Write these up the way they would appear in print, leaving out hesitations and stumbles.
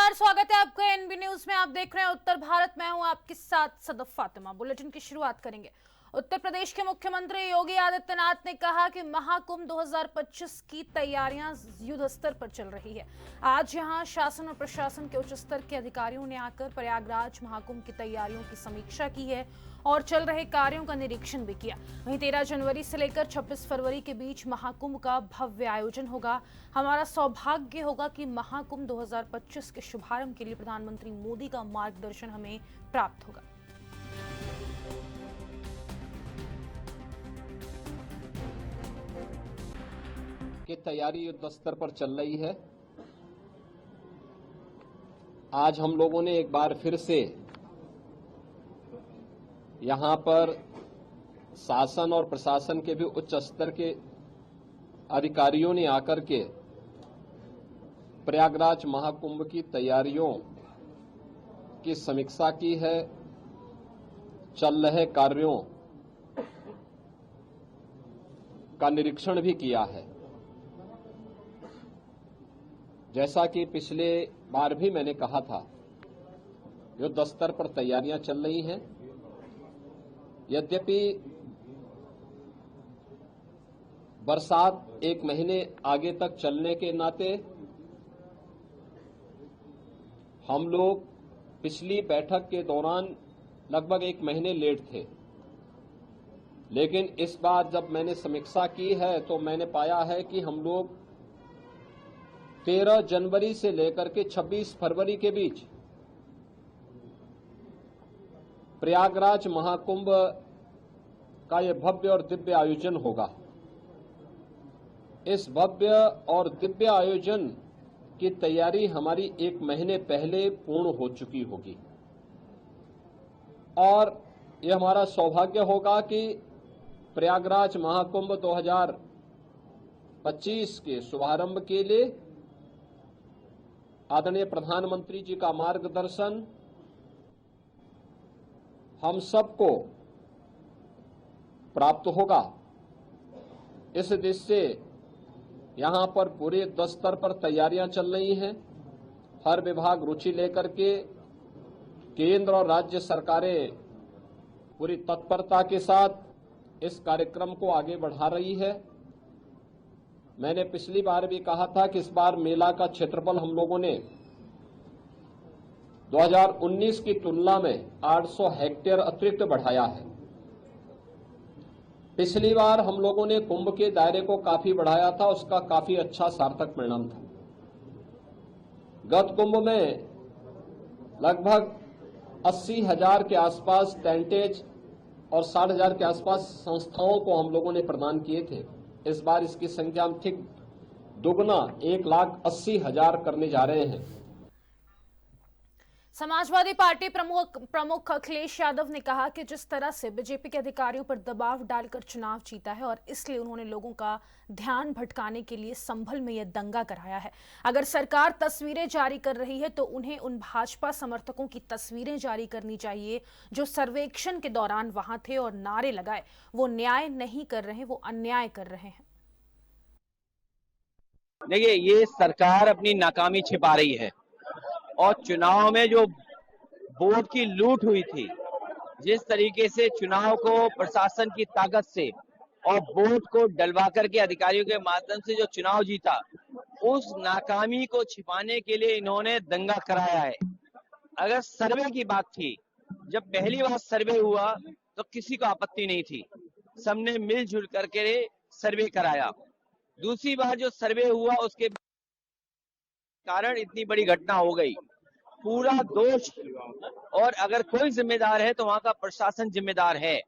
नमस्कार, स्वागत है आपका एनबी न्यूज में। आप देख रहे हैं उत्तर भारत। मैं हूं आपके साथ सदफ फातिमा। बुलेटिन की शुरुआत करेंगे। उत्तर प्रदेश के मुख्यमंत्री योगी आदित्यनाथ ने कहा कि महाकुंभ 2025 की तैयारियां युद्ध स्तर पर चल रही है। आज यहां शासन और प्रशासन के उच्च स्तर के अधिकारियों ने आकर प्रयागराज महाकुंभ की तैयारियों की समीक्षा की है और चल रहे कार्यों का निरीक्षण भी किया। वहीं 13 जनवरी से लेकर 26 फरवरी के बीच महाकुंभ का भव्य आयोजन होगा। हमारा सौभाग्य होगा कि महाकुंभ 2025 के शुभारंभ के लिए प्रधानमंत्री मोदी का मार्गदर्शन हमें प्राप्त होगा। की तैयारी युद्ध स्तर पर चल रही है। आज हम लोगों ने एक बार फिर से यहां पर शासन और प्रशासन के भी उच्च स्तर के अधिकारियों ने आकर के प्रयागराज महाकुंभ की तैयारियों की समीक्षा की है। चल रहे कार्यों का निरीक्षण भी किया है। जैसा कि पिछले बार भी मैंने कहा था, युद्ध स्तर पर तैयारियां चल रही हैं। यद्यपि बरसात एक महीने आगे तक चलने के नाते हम लोग पिछली बैठक के दौरान लगभग एक महीने लेट थे, लेकिन इस बार जब मैंने समीक्षा की है तो मैंने पाया है कि हम लोग 13 जनवरी से लेकर के 26 फरवरी के बीच प्रयागराज महाकुंभ का यह भव्य और दिव्य आयोजन होगा। इस भव्य और दिव्य आयोजन की तैयारी हमारी एक महीने पहले पूर्ण हो चुकी होगी और यह हमारा सौभाग्य होगा कि प्रयागराज महाकुंभ 2025 के शुभारंभ के लिए आदरणीय प्रधानमंत्री जी का मार्गदर्शन हम सबको प्राप्त होगा। इस दृष्टि से यहां पर पूरे युद्ध स्तर पर तैयारियां चल रही हैं। हर विभाग रुचि लेकर के केंद्र और राज्य सरकारें पूरी तत्परता के साथ इस कार्यक्रम को आगे बढ़ा रही है। मैंने पिछली बार भी कहा था कि इस बार मेला का क्षेत्रफल हम लोगों ने 2019 की तुलना में 800 हेक्टेयर अतिरिक्त बढ़ाया है। पिछली बार हम लोगों ने कुंभ के दायरे को काफी बढ़ाया था, उसका काफी अच्छा सार्थक परिणाम था। गत कुंभ में लगभग 80,000 के आसपास टेंटेज और 60,000 के आसपास संस्थाओं को हम लोगों ने प्रदान किए थे। इस बार इसकी संख्या हम ठीक दुगना 1,80,000 करने जा रहे हैं। समाजवादी पार्टी प्रमुख अखिलेश यादव ने कहा कि जिस तरह से बीजेपी के अधिकारियों पर दबाव डालकर चुनाव जीता है और इसलिए उन्होंने लोगों का ध्यान भटकाने के लिए संभल में यह दंगा कराया है। अगर सरकार तस्वीरें जारी कर रही है तो उन्हें उन भाजपा समर्थकों की तस्वीरें जारी करनी चाहिए जो सर्वेक्षण के दौरान वहां थे और नारे लगाए। वो न्याय नहीं कर रहे, वो अन्याय कर रहे हैं। देखिए, ये सरकार अपनी नाकामी छिपा रही है और चुनाव में जो वोट की लूट हुई थी, जिस तरीके से चुनाव को प्रशासन की ताकत से और वोट को डलवा करके अधिकारियों के माध्यम से जो चुनाव जीता, उस नाकामी को छिपाने के लिए इन्होंने दंगा कराया है। अगर सर्वे की बात थी, जब पहली बार सर्वे हुआ तो किसी को आपत्ति नहीं थी, सबने मिलजुल करके सर्वे कराया। दूसरी बार जो सर्वे हुआ उसके कारण इतनी बड़ी घटना हो गई। पूरा दोष, और अगर कोई जिम्मेदार है तो वहां का प्रशासन जिम्मेदार है।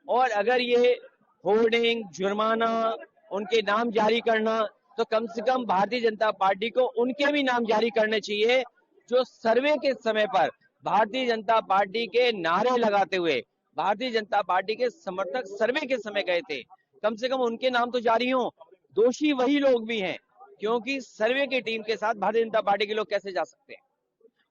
और अगर ये होर्डिंग, जुर्माना, उनके नाम जारी करना, तो कम से कम भारतीय जनता पार्टी को उनके भी नाम जारी करने चाहिए जो सर्वे के समय पर भारतीय जनता पार्टी के नारे लगाते हुए भारतीय जनता पार्टी के समर्थक सर्वे के समय गए थे। कम से कम उनके नाम तो जारी हों। दोषी वही लोग भी हैं, क्योंकि सर्वे की टीम के साथ भारतीय जनता पार्टी के लोग कैसे जा सकते हैं।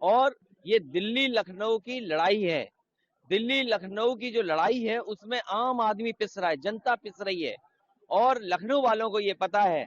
और ये दिल्ली लखनऊ की लड़ाई है। दिल्ली लखनऊ की जो लड़ाई है उसमें आम आदमी पिस रहा है, जनता पिस रही है। और लखनऊ वालों को ये पता है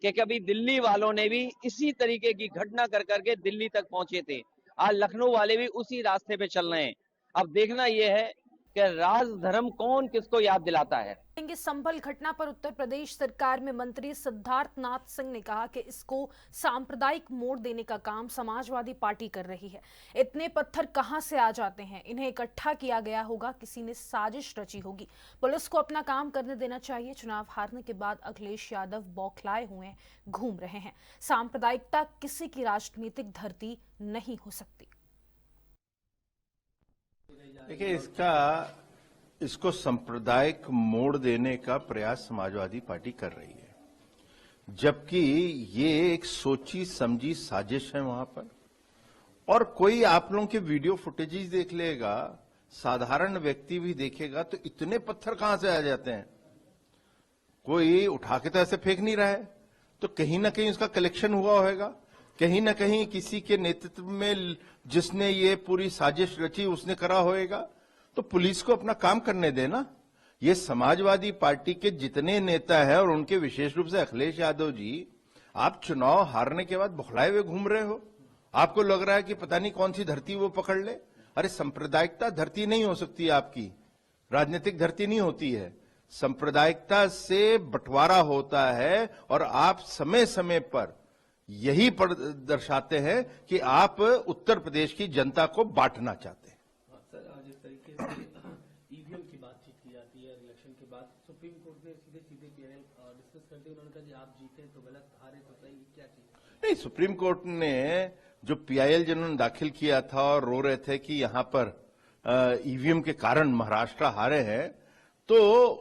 कि कभी दिल्ली वालों ने भी इसी तरीके की घटना कर करके दिल्ली तक पहुंचे थे। आज लखनऊ वाले भी उसी रास्ते पे चल रहे हैं। अब देखना यह है कि राज धर्म कौन किसको याद दिलाता है। संभल घटना पर उत्तर प्रदेश सरकार में मंत्री सिद्धार्थनाथ सिंह ने कहा कि इसको सांप्रदायिक मोड़ देने का काम समाजवादी पार्टी कर रही है। इतने पत्थर कहां से आ जाते हैं? इन्हें इकट्ठा किया गया होगा, किसी ने साजिश रची होगी। पुलिस को अपना काम करने देना चाहिए। चुनाव हारने के बाद अखिलेश यादव बौखलाए हुए घूम रहे हैं। सांप्रदायिकता किसी की राजनीतिक धरती नहीं हो सकती। देखिए, इसको सांप्रदायिक मोड़ देने का प्रयास समाजवादी पार्टी कर रही है, जबकि ये एक सोची समझी साजिश है वहां पर। और कोई आप लोगों के वीडियो फुटेजेस देख लेगा, साधारण व्यक्ति भी देखेगा, तो इतने पत्थर कहां से आ जाते हैं? कोई उठा के तो ऐसे फेंक नहीं रहा है, तो कहीं ना कहीं उसका कलेक्शन हुआ होगा। कहीं ना कहीं किसी के नेतृत्व में जिसने ये पूरी साजिश रची उसने करा होएगा। तो पुलिस को अपना काम करने देना। ये समाजवादी पार्टी के जितने नेता हैं और उनके विशेष रूप से अखिलेश यादव जी, आप चुनाव हारने के बाद बौखलाए हुए घूम रहे हो। आपको लग रहा है कि पता नहीं कौन सी धरती वो पकड़ ले। अरे सांप्रदायिकता धरती नहीं हो सकती, आपकी राजनीतिक धरती नहीं होती है। सांप्रदायिकता से बंटवारा होता है और आप समय समय पर यही दर्शाते हैं कि आप उत्तर प्रदेश की जनता को बांटना चाहते हैं। जिस तरीके से ईवीएम की बातचीत की जाती है इलेक्शन के बाद, सुप्रीम कोर्ट ने सीधे पीआईएल डिस्कस करते हुए उन्होंने कहा कि आप जीते तो गलत, हारे तो सही, क्या चीज? नहीं, सुप्रीम कोर्ट ने जो पीआईएल जिन्होंने दाखिल किया था और रो रहे थे कि यहां पर ईवीएम के कारण महाराष्ट्र हारे हैं, तो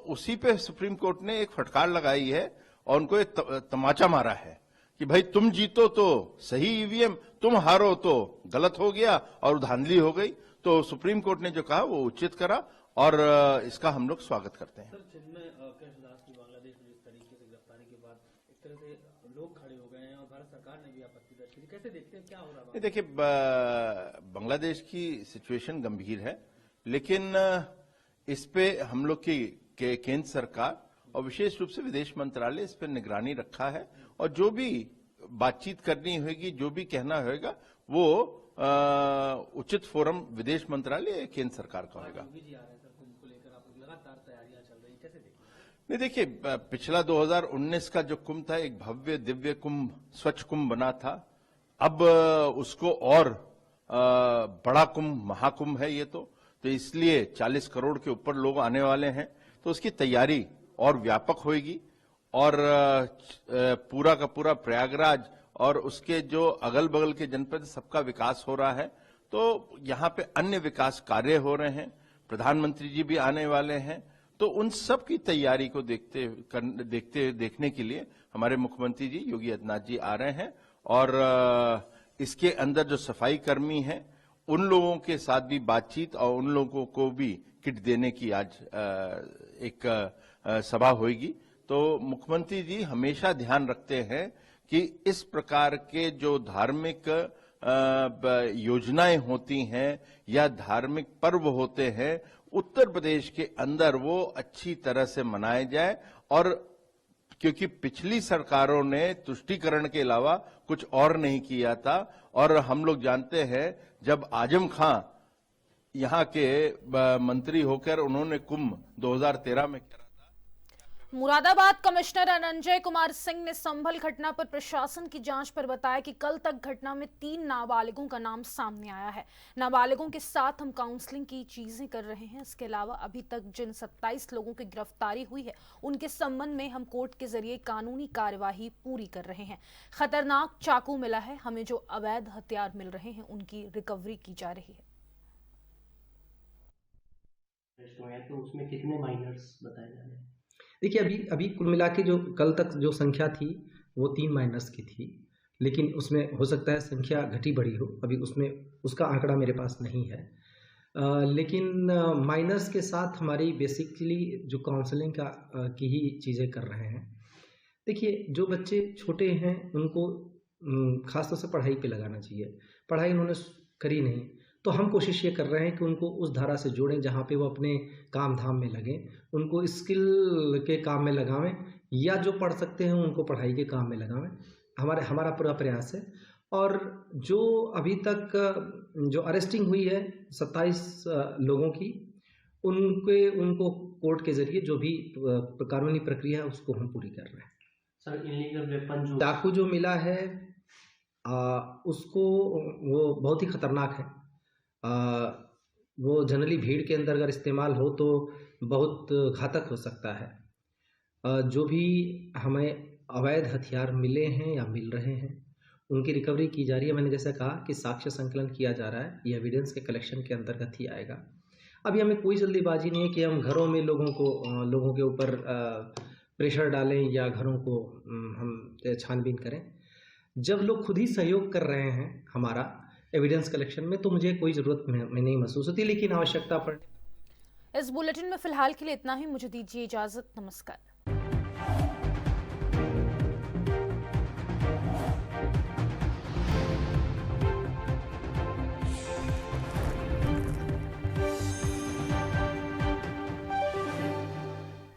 उसी पे सुप्रीम कोर्ट ने एक फटकार लगाई है और उनको एक तमाचा मारा है कि भाई तुम जीतो तो सही ईवीएम, तुम हारो तो गलत हो गया और धांधली हो गई। तो सुप्रीम कोर्ट ने जो कहा वो उचित करा और इसका हम लोग स्वागत करते हैं। सर, जिनमें कृष्णदास की बांग्लादेश में जिस तरीके से गिरफ्तारी के बाद एक तरह से लोग खड़े हो गए हैं और भारत सरकार ने भी आपत्ति दर्ज की, कैसे देखते हैं क्या हो रहा है? देखिए, बांग्लादेश की सिचुएशन गंभीर है, लेकिन इस पे हम लोग की केंद्र सरकार और विशेष रूप से विदेश मंत्रालय इस पर निगरानी रखा है और जो भी बातचीत करनी होगी, जो भी कहना होगा, वो उचित फोरम विदेश मंत्रालय केंद्र सरकार का होगा। नहीं, देखिए, पिछला 2019 का जो कुंभ था एक भव्य दिव्य कुंभ, स्वच्छ कुंभ बना था। अब उसको और बड़ा कुंभ, महाकुंभ है ये तो इसलिए 40 करोड़ के ऊपर लोग आने वाले हैं, तो उसकी तैयारी और व्यापक होगी और पूरा का पूरा प्रयागराज और उसके जो अगल बगल के जनपद सबका विकास हो रहा है। तो यहाँ पे अन्य विकास कार्य हो रहे हैं, प्रधानमंत्री जी भी आने वाले हैं, तो उन सब की तैयारी को देखने के लिए हमारे मुख्यमंत्री जी योगी आदित्यनाथ जी आ रहे हैं और इसके अंदर जो सफाई कर्मी हैं उन लोगों के साथ भी बातचीत और उन लोगों को भी किट देने की आज एक सभा होगी। तो मुख्यमंत्री जी हमेशा ध्यान रखते हैं कि इस प्रकार के जो धार्मिक योजनाएं होती हैं या धार्मिक पर्व होते हैं उत्तर प्रदेश के अंदर वो अच्छी तरह से मनाए जाए। और क्योंकि पिछली सरकारों ने तुष्टीकरण के अलावा कुछ और नहीं किया था और हम लोग जानते हैं जब आजम खां यहाँ के मंत्री होकर उन्होंने कुंभ 2013 में करा था। मुरादाबाद कमिश्नर अनंजय कुमार सिंह ने संभल घटना पर प्रशासन की जांच पर बताया कि कल तक घटना में 3 नाबालिगों का नाम सामने आया है। नाबालिगों के साथ हम काउंसलिंग की चीजें कर रहे हैं। इसके अलावा अभी तक जिन 27 लोगों की गिरफ्तारी हुई है उनके संबंध में हम कोर्ट के जरिए कानूनी कार्यवाही पूरी कर रहे हैं। खतरनाक चाकू मिला है, हमें जो अवैध हथियार मिल रहे हैं उनकी रिकवरी की जा रही है। तो उसमें कितने माइनर्स बताए जा रहे हैं? देखिए, अभी कुल मिला के जो कल तक जो संख्या थी वो 3 माइनर्स की थी, लेकिन उसमें हो सकता है संख्या घटी बढ़ी हो, अभी उसमें उसका आंकड़ा मेरे पास नहीं है। लेकिन माइनर्स के साथ हमारी बेसिकली जो काउंसलिंग की ही चीज़ें कर रहे हैं। देखिए, जो बच्चे छोटे हैं उनको खासतौर से पढ़ाई पे लगाना चाहिए। पढ़ाई उन्होंने करी नहीं तो हम कोशिश ये कर रहे हैं कि उनको उस धारा से जोड़ें जहाँ पे वो अपने काम धाम में लगें, उनको स्किल के काम में लगावें, या जो पढ़ सकते हैं उनको पढ़ाई के काम में लगावें। हमारा पूरा प्रयास है। और जो अभी तक जो अरेस्टिंग हुई है 27 लोगों की, उनको कोर्ट के जरिए जो भी कानूनी प्रक्रिया है उसको हम पूरी कर रहे हैं। सर इलीगल वेपन जो चाकू जो मिला है उसको, वो बहुत ही खतरनाक है। वो जनरली भीड़ के अंदर अगर इस्तेमाल हो तो बहुत घातक हो सकता है। जो भी हमें अवैध हथियार मिले हैं या मिल रहे हैं उनकी रिकवरी की जा रही है। मैंने जैसा कहा कि साक्ष्य संकलन किया जा रहा है, ये एविडेंस के कलेक्शन के अंतर्गत ही आएगा। अभी हमें कोई जल्दीबाजी नहीं है कि हम घरों में लोगों के ऊपर प्रेशर डालें या घरों को हम छानबीन करें। जब लोग खुद ही सहयोग कर रहे हैं हमारा एविडेंस कलेक्शन में, तो मुझे कोई ज़रूरत नहीं महसूस होती, लेकिन आवश्यकता पर। इस बुलेटिन में फिलहाल के लिए इतना ही। मुझे दीजिए इजाजत। नमस्कार।